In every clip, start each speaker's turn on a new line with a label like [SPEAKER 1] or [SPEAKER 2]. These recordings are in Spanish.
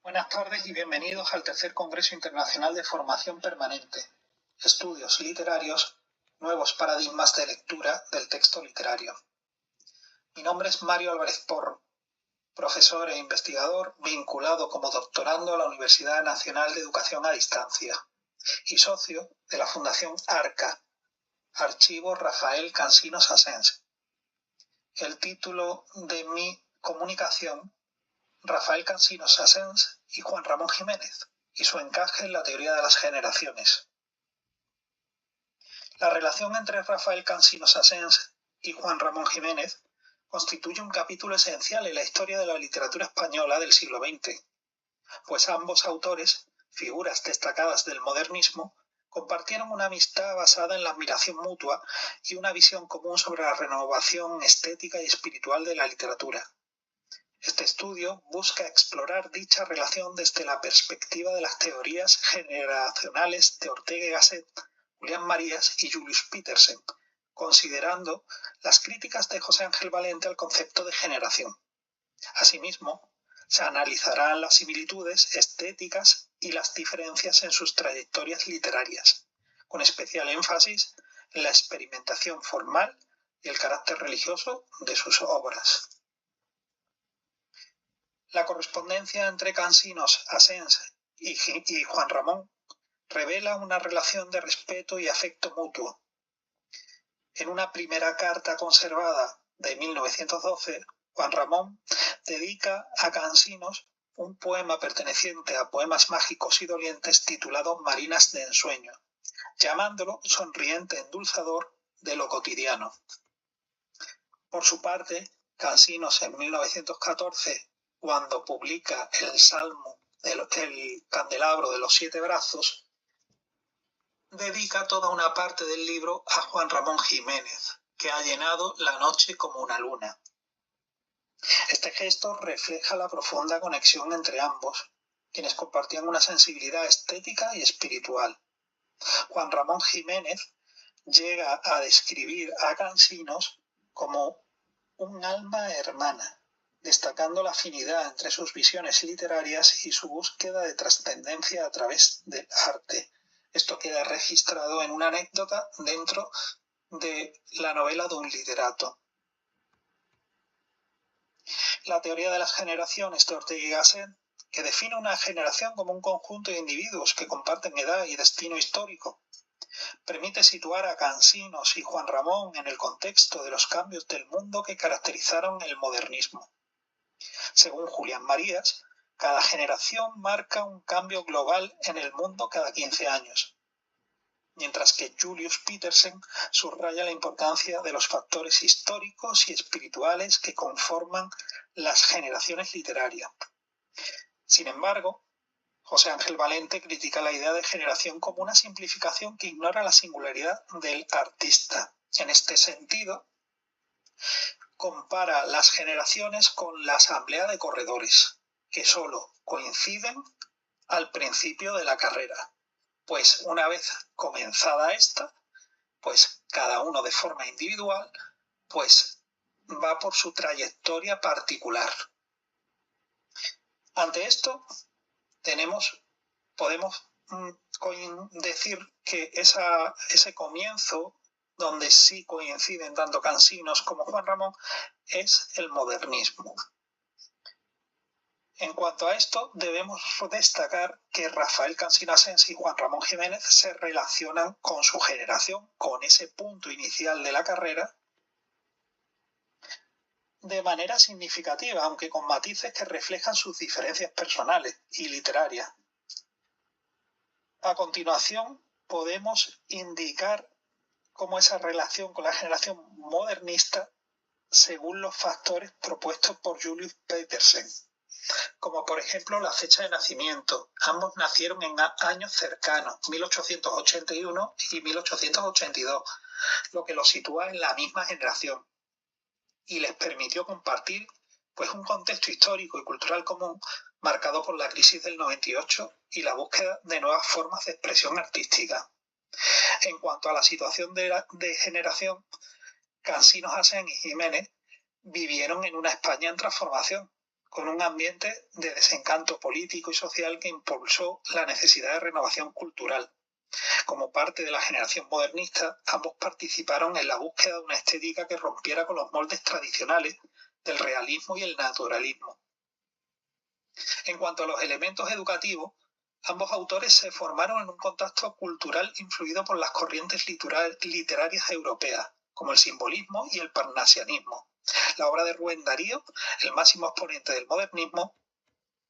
[SPEAKER 1] Buenas tardes y bienvenidos al tercer Congreso Internacional de Formación Permanente, Estudios Literarios, Nuevos Paradigmas de Lectura del Texto Literario. Mi nombre es Mario Álvarez Porro, profesor e investigador vinculado como doctorando a la Universidad Nacional de Educación a Distancia y socio de la Fundación ARCA, Archivo Rafael Cansinos Asens. El título de mi comunicación: Rafael Cansinos Asens y Juan Ramón Jiménez, y su encaje en la teoría de las generaciones. La relación entre Rafael Cansinos Asens y Juan Ramón Jiménez constituye un capítulo esencial en la historia de la literatura española del siglo XX, pues ambos autores, figuras destacadas del modernismo, compartieron una amistad basada en la admiración mutua y una visión común sobre la renovación estética y espiritual de la literatura. Este estudio busca explorar dicha relación desde la perspectiva de las teorías generacionales de Ortega y Gasset, Julián Marías y Julius Petersen, considerando las críticas de José Ángel Valente al concepto de generación. Asimismo, se analizarán las similitudes estéticas y las diferencias en sus trayectorias literarias, con especial énfasis en la experimentación formal y el carácter religioso de sus obras. La correspondencia entre Cansinos Asens y Juan Ramón revela una relación de respeto y afecto mutuo. En una primera carta conservada de 1912, Juan Ramón dedica a Cansinos un poema perteneciente a Poemas Mágicos y Dolientes titulado Marinas de Ensueño, llamándolo sonriente endulzador de lo cotidiano. Por su parte, Cansinos en 1914, cuando publica el Salmo del Candelabro de los 7 Brazos, dedica toda una parte del libro a Juan Ramón Jiménez, que ha llenado la noche como una luna. Este gesto refleja la profunda conexión entre ambos, quienes compartían una sensibilidad estética y espiritual. Juan Ramón Jiménez llega a describir a Cansinos como un alma hermana, destacando la afinidad entre sus visiones literarias y su búsqueda de trascendencia a través del arte. Esto queda registrado en una anécdota dentro de la novela de un literato. La teoría de las generaciones de Ortega y Gasset, que define una generación como un conjunto de individuos que comparten edad y destino histórico, permite situar a Cansinos y Juan Ramón en el contexto de los cambios del mundo que caracterizaron el modernismo. Según Julián Marías, cada generación marca un cambio global en el mundo cada 15 años, mientras que Julius Petersen subraya la importancia de los factores históricos y espirituales que conforman las generaciones literarias. Sin embargo, José Ángel Valente critica la idea de generación como una simplificación que ignora la singularidad del artista. En este sentido, compara las generaciones con la asamblea de corredores, que solo coinciden al principio de la carrera, pues una vez comenzada esta, pues cada uno de forma individual, pues va por su trayectoria particular. Ante esto, podemos decir que ese comienzo, donde sí coinciden tanto Cansinos como Juan Ramón, es el modernismo. En cuanto a esto, debemos destacar que Rafael Cansinos Asens y Juan Ramón Jiménez se relacionan con su generación, con ese punto inicial de la carrera, de manera significativa, aunque con matices que reflejan sus diferencias personales y literarias. A continuación, podemos indicar cómo esa relación con la generación modernista según los factores propuestos por Julius Petersen, como por ejemplo la fecha de nacimiento. Ambos nacieron en años cercanos, 1881 y 1882, lo que los sitúa en la misma generación y les permitió compartir pues un contexto histórico y cultural común marcado por la crisis del 98 y la búsqueda de nuevas formas de expresión artística. En cuanto a la situación de generación, Cansinos Asens y Jiménez vivieron en una España en transformación, con un ambiente de desencanto político y social que impulsó la necesidad de renovación cultural. Como parte de la generación modernista, ambos participaron en la búsqueda de una estética que rompiera con los moldes tradicionales del realismo y el naturalismo. En cuanto a los elementos educativos, ambos autores se formaron en un contexto cultural influido por las corrientes literarias europeas, como el simbolismo y el parnasianismo. La obra de Rubén Darío, el máximo exponente del modernismo,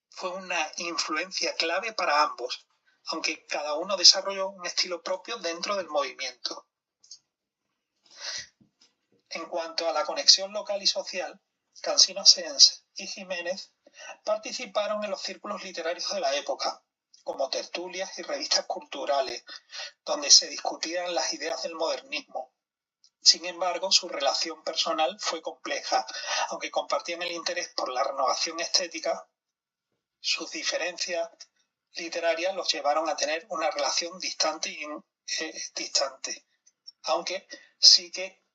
[SPEAKER 1] fue una influencia clave para ambos, aunque cada uno desarrolló un estilo propio dentro del movimiento. En cuanto a la conexión local y social, Cansino Asens y Jiménez participaron en los círculos literarios de la época, como tertulias y revistas culturales, donde se discutían las ideas del modernismo. Sin embargo, su relación personal fue compleja, aunque compartían el interés por la renovación estética. Sus diferencias literarias los llevaron a tener una relación distante, aunque sí que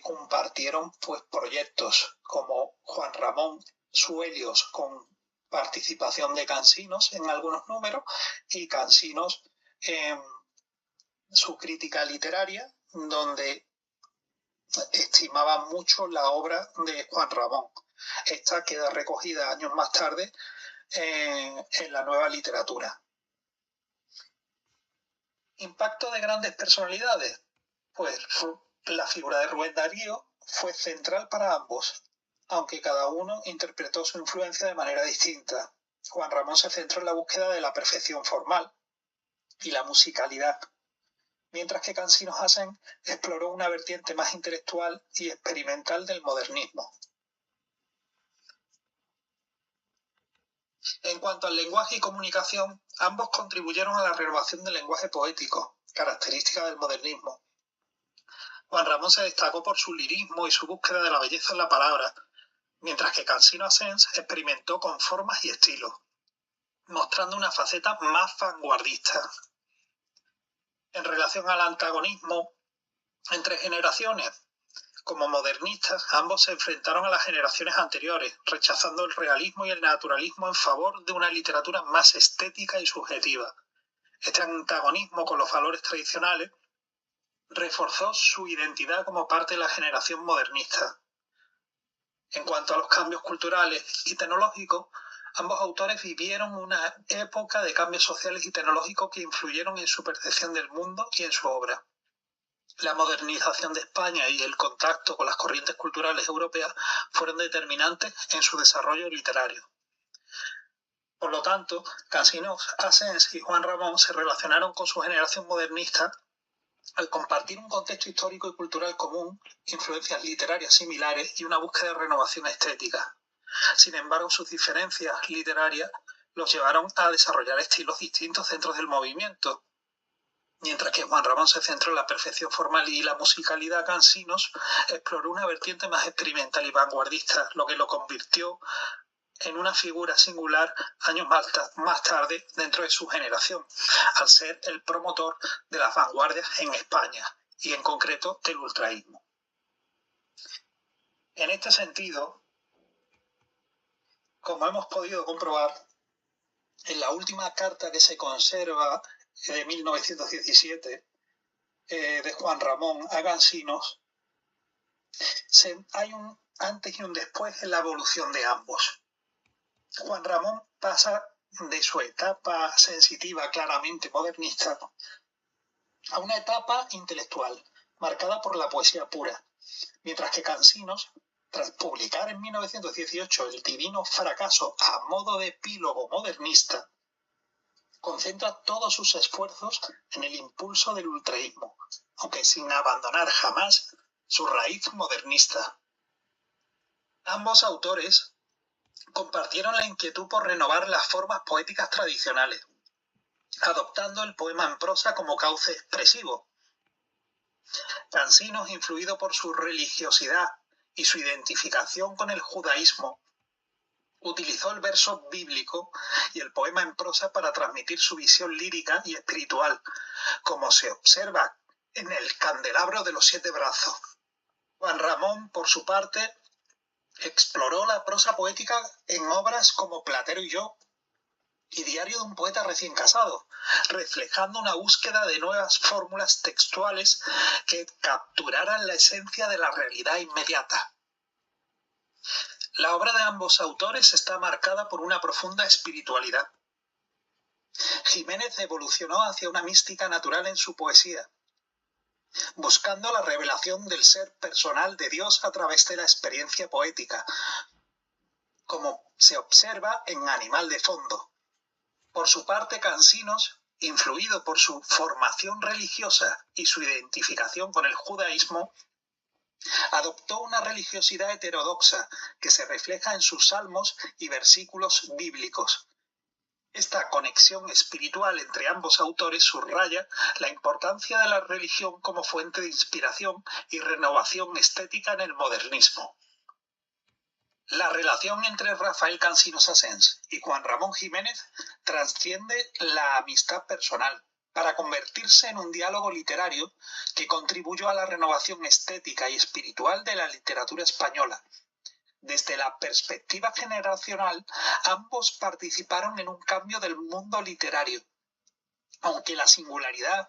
[SPEAKER 1] compartieron pues, proyectos como Juan Ramón Suelios con participación de Cansinos en algunos números y Cansinos en su crítica literaria, donde estimaba mucho la obra de Juan Ramón. Esta queda recogida años más tarde en la nueva literatura. ¿Impacto de grandes personalidades? Pues la figura de Rubén Darío fue central para ambos, aunque cada uno interpretó su influencia de manera distinta. Juan Ramón se centró en la búsqueda de la perfección formal y la musicalidad, mientras que Cansino Asens exploró una vertiente más intelectual y experimental del modernismo. En cuanto al lenguaje y comunicación, ambos contribuyeron a la renovación del lenguaje poético, característica del modernismo. Juan Ramón se destacó por su lirismo y su búsqueda de la belleza en la palabra, mientras que Cansino Asens experimentó con formas y estilos, mostrando una faceta más vanguardista. En relación al antagonismo entre generaciones, como modernistas, ambos se enfrentaron a las generaciones anteriores, rechazando el realismo y el naturalismo en favor de una literatura más estética y subjetiva. Este antagonismo con los valores tradicionales reforzó su identidad como parte de la generación modernista. En cuanto a los cambios culturales y tecnológicos, ambos autores vivieron una época de cambios sociales y tecnológicos que influyeron en su percepción del mundo y en su obra. La modernización de España y el contacto con las corrientes culturales europeas fueron determinantes en su desarrollo literario. Por lo tanto, Cansino Asens y Juan Ramón se relacionaron con su generación modernista al compartir un contexto histórico y cultural común, influencias literarias similares y una búsqueda de renovación estética. Sin embargo, sus diferencias literarias los llevaron a desarrollar estilos distintos dentro del movimiento. Mientras que Juan Ramón se centró en la perfección formal y la musicalidad, Cansinos exploró una vertiente más experimental y vanguardista, lo que lo convirtió en una figura singular años más tarde dentro de su generación, al ser el promotor de las vanguardias en España y en concreto del ultraísmo. En este sentido, como hemos podido comprobar, en la última carta que se conserva de 1917 de Juan Ramón a Cansinos, hay un antes y un después en la evolución de ambos. Juan Ramón pasa de su etapa sensitiva claramente modernista a una etapa intelectual, marcada por la poesía pura, mientras que Cansinos, tras publicar en 1918 El divino fracaso a modo de epílogo modernista, concentra todos sus esfuerzos en el impulso del ultraísmo, aunque sin abandonar jamás su raíz modernista. Ambos autores compartieron la inquietud por renovar las formas poéticas tradicionales, adoptando el poema en prosa como cauce expresivo. Cansinos, influido por su religiosidad y su identificación con el judaísmo, utilizó el verso bíblico y el poema en prosa para transmitir su visión lírica y espiritual, como se observa en el candelabro de los 7 brazos. Juan Ramón, por su parte, Exploró la prosa poética en obras como Platero y yo y Diario de un poeta recién casado, reflejando una búsqueda de nuevas fórmulas textuales que capturaran la esencia de la realidad inmediata. La obra de ambos autores está marcada por una profunda espiritualidad. Jiménez evolucionó hacia una mística natural en su poesía, buscando la revelación del ser personal de Dios a través de la experiencia poética, como se observa en Animal de Fondo. Por su parte, Cansinos, influido por su formación religiosa y su identificación con el judaísmo, adoptó una religiosidad heterodoxa que se refleja en sus salmos y versículos bíblicos. Esta conexión espiritual entre ambos autores subraya la importancia de la religión como fuente de inspiración y renovación estética en el modernismo. La relación entre Rafael Cansinos Asens y Juan Ramón Jiménez trasciende la amistad personal para convertirse en un diálogo literario que contribuyó a la renovación estética y espiritual de la literatura española. Desde la perspectiva generacional, ambos participaron en un cambio del mundo literario, aunque la singularidad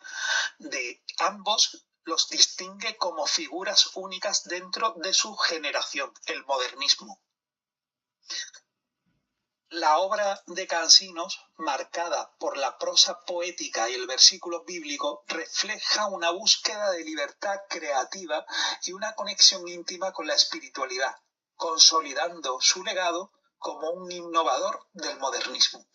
[SPEAKER 1] de ambos los distingue como figuras únicas dentro de su generación, el modernismo. La obra de Cansinos, marcada por la prosa poética y el versículo bíblico, refleja una búsqueda de libertad creativa y una conexión íntima con la espiritualidad, consolidando su legado como un innovador del modernismo.